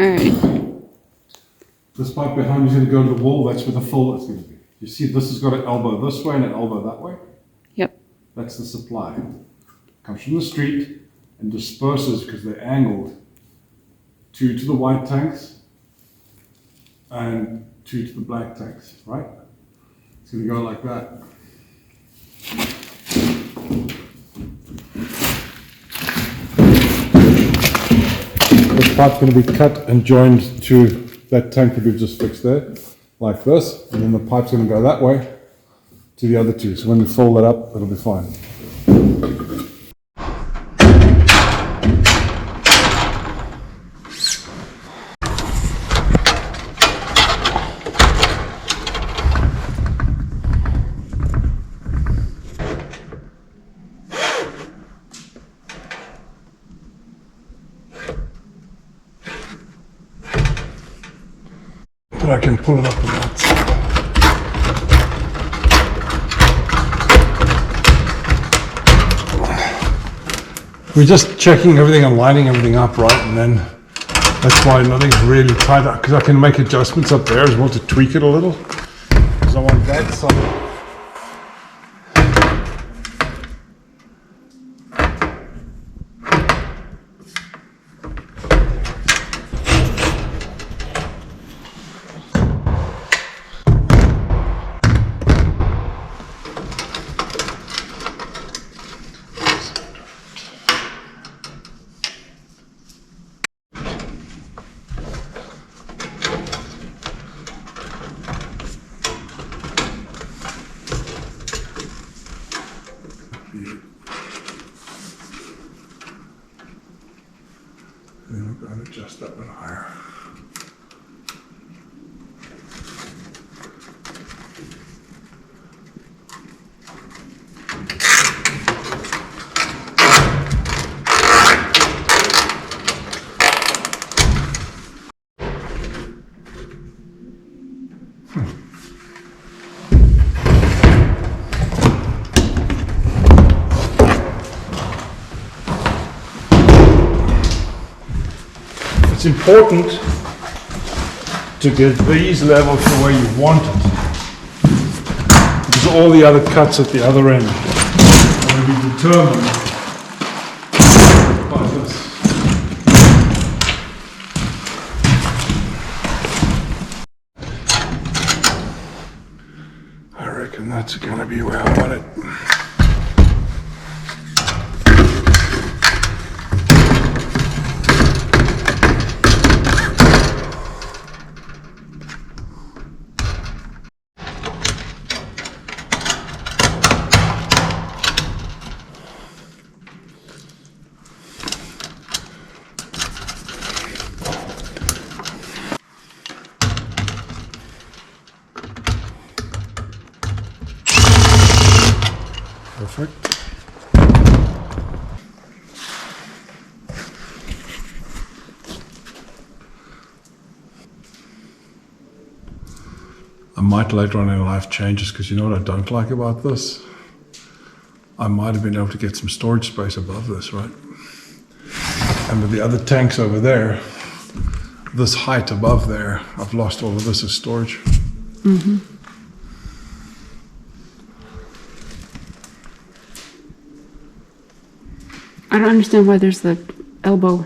Alright. This pipe behind you is going to go to the wall. That's where the full is going to be. You see, this has got an elbow this way and an elbow that way. Yep. That's the supply. Comes from the street and disperses because they're angled. 2 to the white tanks and 2 to the black tanks, right? It's going to go like that. This pipe's going to be cut and joined to that tank that we've just fixed there, like this, and then the pipe's going to go that way to the other 2. So when we fold that up, it'll be fine. But I can pull it up on that side. We're just checking everything and lining everything up right, and then that's why nothing's really tight up, because I can make adjustments up there as well to tweak it a little, because I want that side. Then we're going to adjust that one higher. It's important to get these levels to where you want it, because all the other cuts at the other end are going to be determined by this. I reckon that's going to be where I want it. Perfect. I might later on in life change this, because you know what I don't like about this? I might have been able to get some storage space above this, right? And with the other tanks over there, this height above there, I've lost all of this as storage. Mm-hmm. I don't understand why there's the elbow.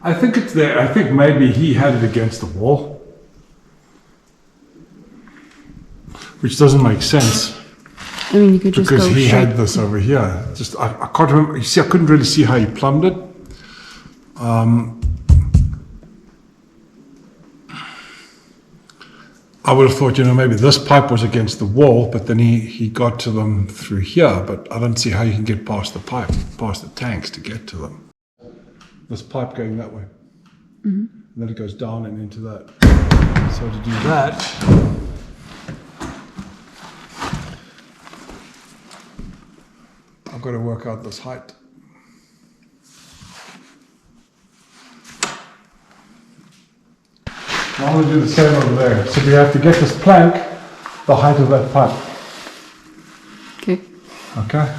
I think it's there. I think maybe he had it against the wall, which doesn't make sense. I mean, you could just Because go he straight. had this over here. Just I can't remember. You see, I couldn't really see how he plumbed it. I would have thought, maybe this pipe was against the wall, but then he got to them through here. But I don't see how you can get past the pipe, past the tanks to get to them. This pipe going that way. Mm-hmm. And then it goes down and into that. So to do that, I've got to work out this height. I'm going to do the same over there. So we have to get this plank the height of that pipe. Okay. Okay.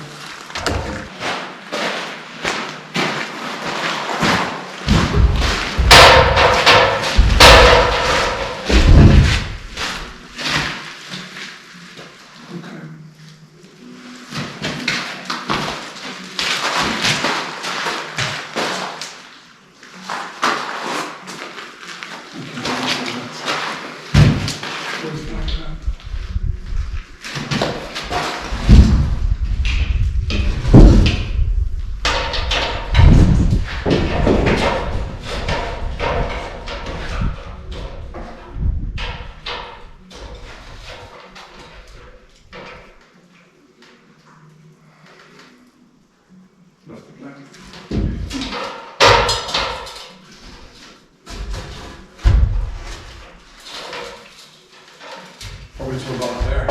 That's the plan. Probably to about there.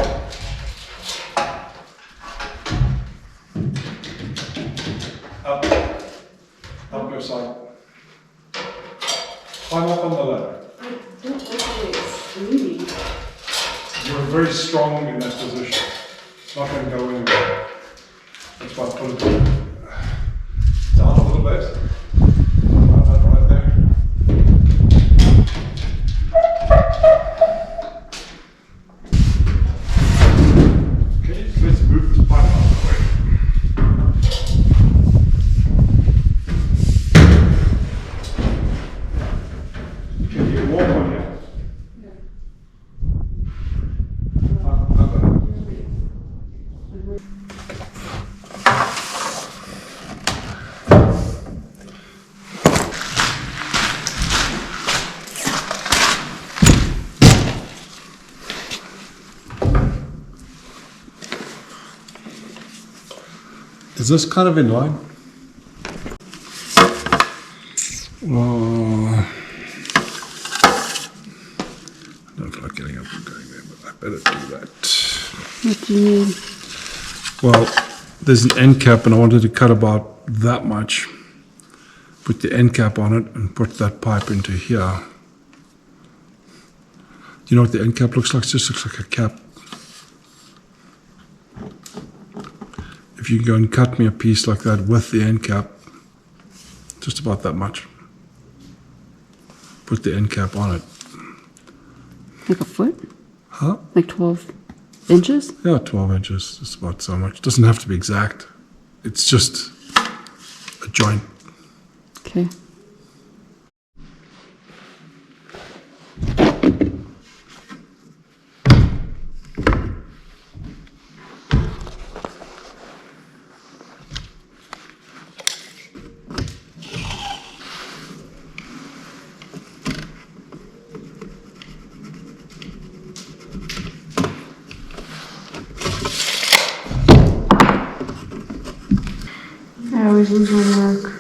Up. Up your side. Climb up on the ladder. I don't always leaning. You're very strong in that position. It's not going to go anywhere. That's why I put it down a little bit. Right there. Okay, let's move this pipe out of the way. Can you get warm on here? Is this kind of in line? I don't feel like getting up and going there, but I better do that. What do you need? Well, there's an end cap and I wanted to cut about that much. Put the end cap on it and put that pipe into here. Do you know what the end cap looks like? It just looks like a cap. If you go and cut me a piece like that with the end cap, just about that much. Put the end cap on it. Like a foot? Huh? Like 12 inches? Yeah, 12 inches, just about so much. Doesn't have to be exact. It's just a joint. Okay. I always lose my work.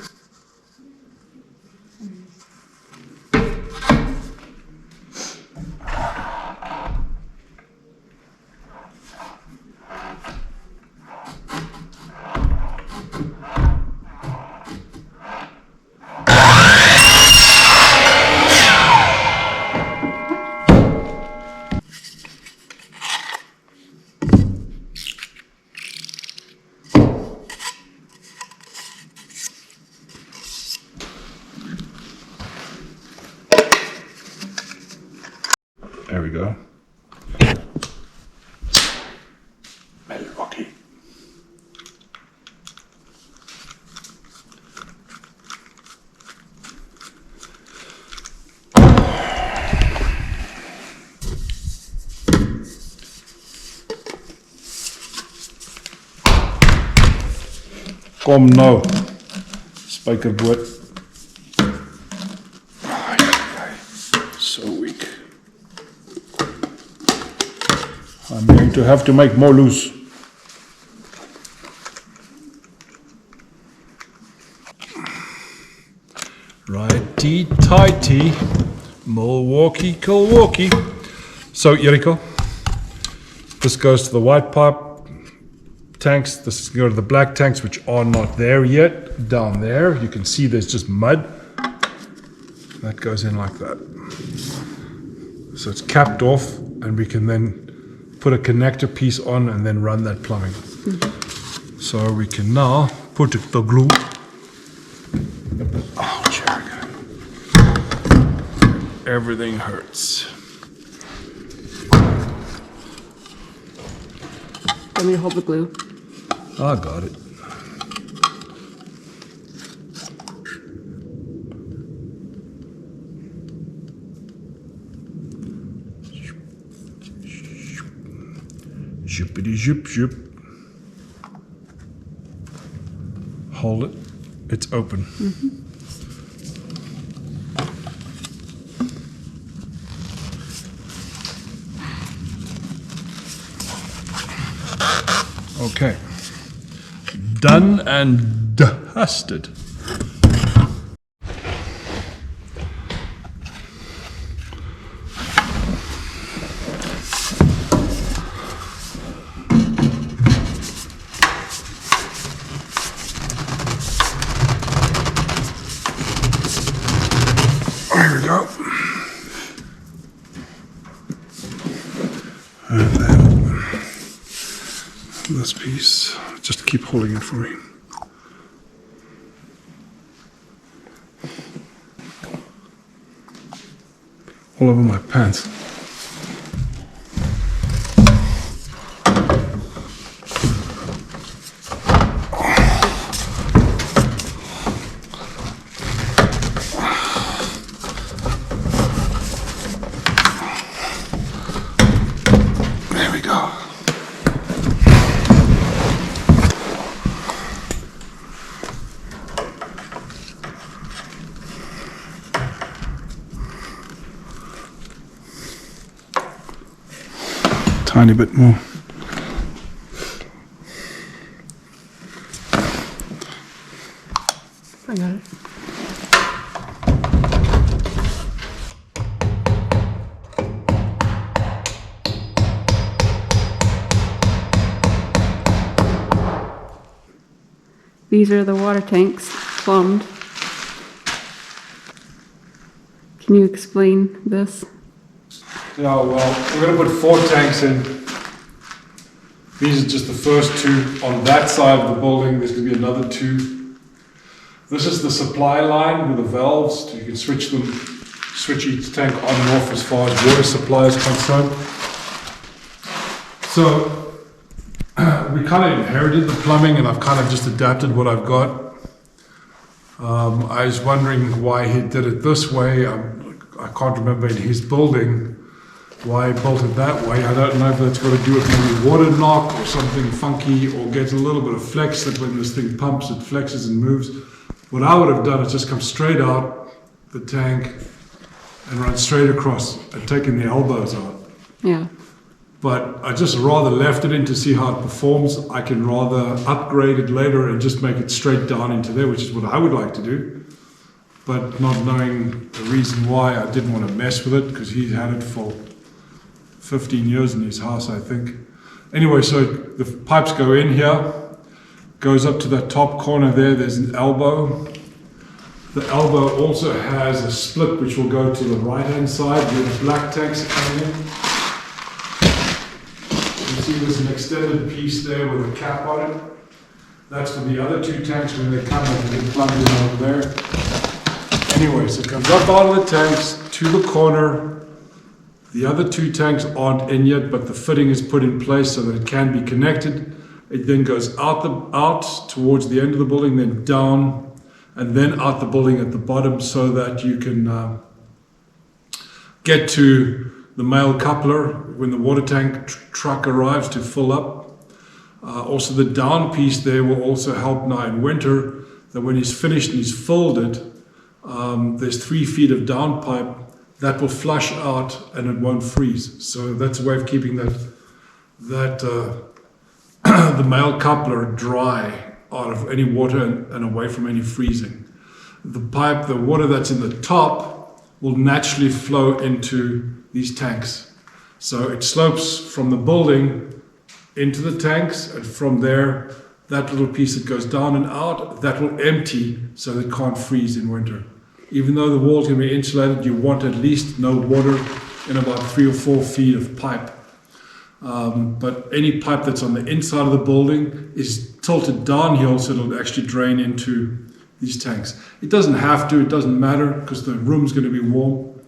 There we go. Milwaukee. Kom nou, spijkerboot. So weak. I'm going to have to make more loose. Righty tighty, Milwaukee. So Jericho, this goes to the white pipe tanks. This is go to the black tanks, which are not there yet. Down there, you can see there's just mud. That goes in like that. So it's capped off, and we can then put a connector piece on and then run that plumbing. Mm-hmm. So we can now put the glue. Oh, Jericho. Everything hurts. Want me to hold the glue? I got it. Zippity zip zip. Hold it. It's open. Mm-hmm. Okay. done and dusted. There we go. And then this piece, just keep holding it for me. All over my pants. There we go. Tiny bit more. I got it. These are the water tanks, plumbed. Can you explain this? Yeah, well, we're going to put 4 tanks in. These are just the first 2 on that side of the building. There's going to be another 2. This is the supply line with the valves. So you can switch each tank on and off as far as water supply is concerned. So we kind of inherited the plumbing, and I've kind of just adapted what I've got. I was wondering why he did it this way. I can't remember in his building why he built it that way. I don't know if that's got to do with maybe water knock or something funky, or gets a little bit of flex that when this thing pumps, it flexes and moves. What I would have done is just come straight out the tank and run straight across and taken the elbows out. Yeah. But I just rather left it in to see how it performs. I can rather upgrade it later and just make it straight down into there, which is what I would like to do. But not knowing the reason why, I didn't want to mess with it, because he had it for 15 years in his house, I think. Anyway, so the pipes go in here, goes up to that top corner there, there's an elbow. The elbow also has a split which will go to the right-hand side where the black tanks are coming in. You see there's an extended piece there with a cap on it. That's for the other 2 tanks when they come and get plugged in over there. Anyway, so it comes up out of the tanks to the corner. The other 2 tanks aren't in yet, but the fitting is put in place so that it can be connected. It then goes out towards the end of the building, then down, and then out the building at the bottom, so that you can get to the male coupler when the water tank truck arrives to fill up. Also, the down piece there will also help now in winter, that when he's finished and he's filled it, there's 3 feet of down pipe that will flush out and it won't freeze. So that's a way of keeping the male coupler dry out of any water and away from any freezing. The water that's in the top will naturally flow into these tanks. So it slopes from the building into the tanks, and from there, that little piece that goes down and out, that will empty so that it can't freeze in winter. Even though the walls can be insulated, you want at least no water in about 3 or 4 feet of pipe. But any pipe that's on the inside of the building is tilted downhill, so it'll actually drain into these tanks. It doesn't have to, it doesn't matter, because the room's going to be warm,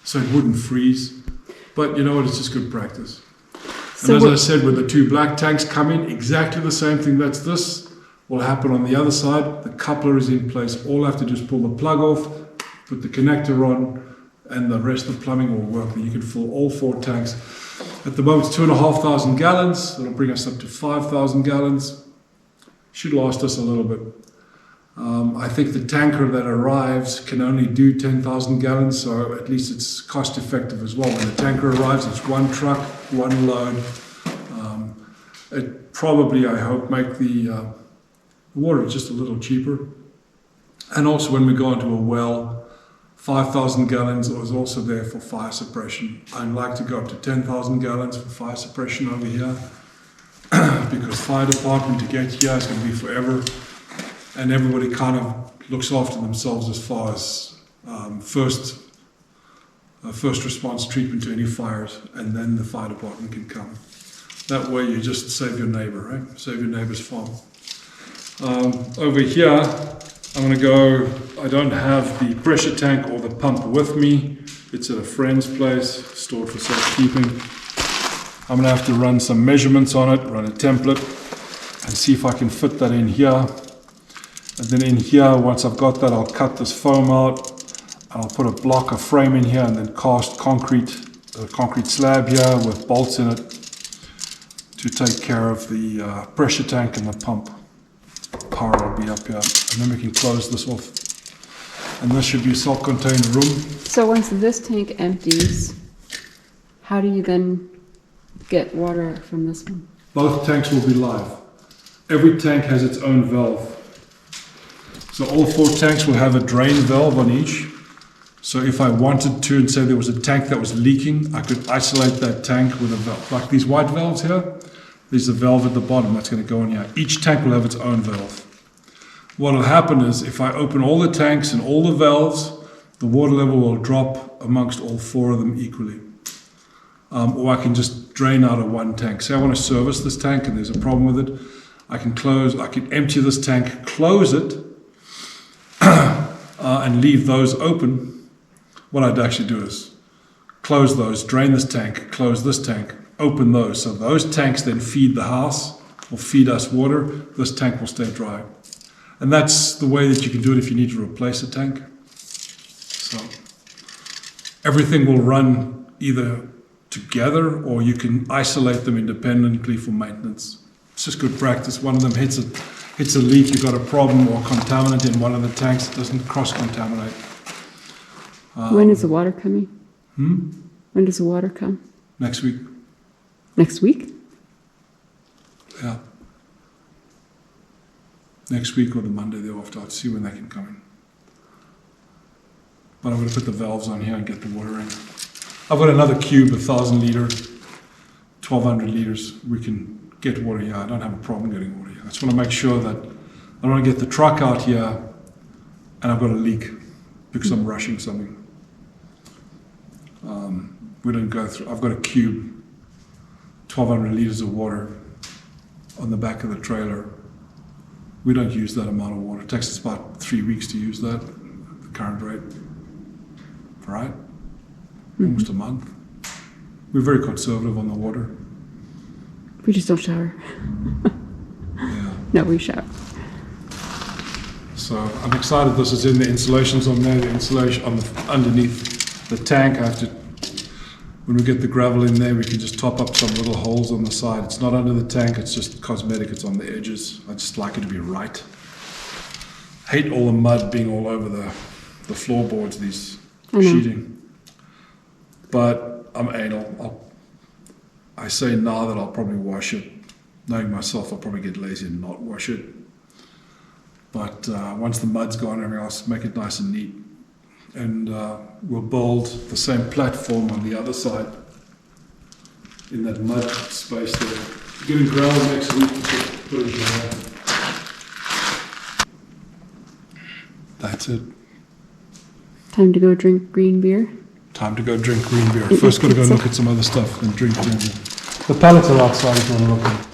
so it wouldn't freeze. But you know what, it's just good practice. So and as I said, when the 2 black tanks come in, exactly the same thing that's this will happen on the other side. The coupler is in place. All I have to do is pull the plug off, put the connector on, and the rest of the plumbing will work. And you can fill all 4 tanks. At the moment, it's 2,500 gallons. That'll bring us up to 5,000 gallons. Should last us a little bit. I think the tanker that arrives can only do 10,000 gallons, so at least it's cost effective as well. When the tanker arrives, it's 1 truck, 1 load. It probably, I hope, make the water just a little cheaper. And also when we go into a well, 5,000 gallons is also there for fire suppression. I'd like to go up to 10,000 gallons for fire suppression over here because fire department to get here is going to be forever. And everybody kind of looks after themselves as far as first response treatment to any fires, and then the fire department can come. That way you just save your neighbor, right? Save your neighbor's farm. Over here, I'm going to go, I don't have the pressure tank or the pump with me. It's at a friend's place, stored for safekeeping. I'm going to have to run some measurements on it, run a template, and see if I can fit that in here. And then in here, once I've got that, I'll cut this foam out, and I'll put a block of frame in here, and then cast a concrete slab here with bolts in it to take care of the pressure tank and the pump. Power will be up here, and then we can close this off. And this should be a self-contained room. So once this tank empties, how do you then get water from this one? Both tanks will be live. Every tank has its own valve. So all 4 tanks will have a drain valve on each. So if I wanted to, and say there was a tank that was leaking, I could isolate that tank with a valve. Like these white valves here, there's a valve at the bottom that's going to go in here. Each tank will have its own valve. What will happen is if I open all the tanks and all the valves, the water level will drop amongst all 4 of them equally. Or I can just drain out of one tank. Say I want to service this tank and there's a problem with it. I can empty this tank, close it, and leave those open. What I'd actually do is close those, drain this tank, close this tank, open those. So those tanks then feed the house or feed us water. This tank will stay dry. And that's the way that you can do it if you need to replace a tank. So everything will run either together or you can isolate them independently for maintenance. It's just good practice. One of them hits a leak, you've got a problem or contaminant in one of the tanks, it doesn't cross-contaminate. When is the water coming? Hmm? When does the water come? Next week. Next week? Yeah. Next week or the Monday thereafter, I'll see when they can come in. But I'm going to put the valves on here and get the water in. I've got another cube, 1,000 litre, 1,200 litres. We can get water here. I don't have a problem getting water here. I just want to make sure that I don't want to get the truck out here and I've got a leak because I'm rushing something. We don't go through. I've got a cube, 1,200 litres of water on the back of the trailer. We don't use that amount of water. It takes us about 3 weeks to use that, the current rate. Right? Almost a month. We're very conservative on the water. We just don't shower. Yeah. No, we shower. So I'm excited this is in the insulation's on there, the insulation on the underneath the tank. I have to, when we get the gravel in there, we can just top up some little holes on the side. It's not under the tank, it's just cosmetic, it's on the edges. I just like it to be right. Hate all the mud being all over the floorboards, these sheeting. But I'm anal. I say now that I'll probably wash it. Knowing myself, I'll probably get lazy and not wash it. But once the mud's gone, everything else, make it nice and neat. And we'll build the same platform on the other side in that mud space there. Getting gravel next week to put it there. That's it. Time to go drink green beer. Time to go drink green beer. First got to go look at some other stuff and drink green beer. The pallets are outside if you want to look at them.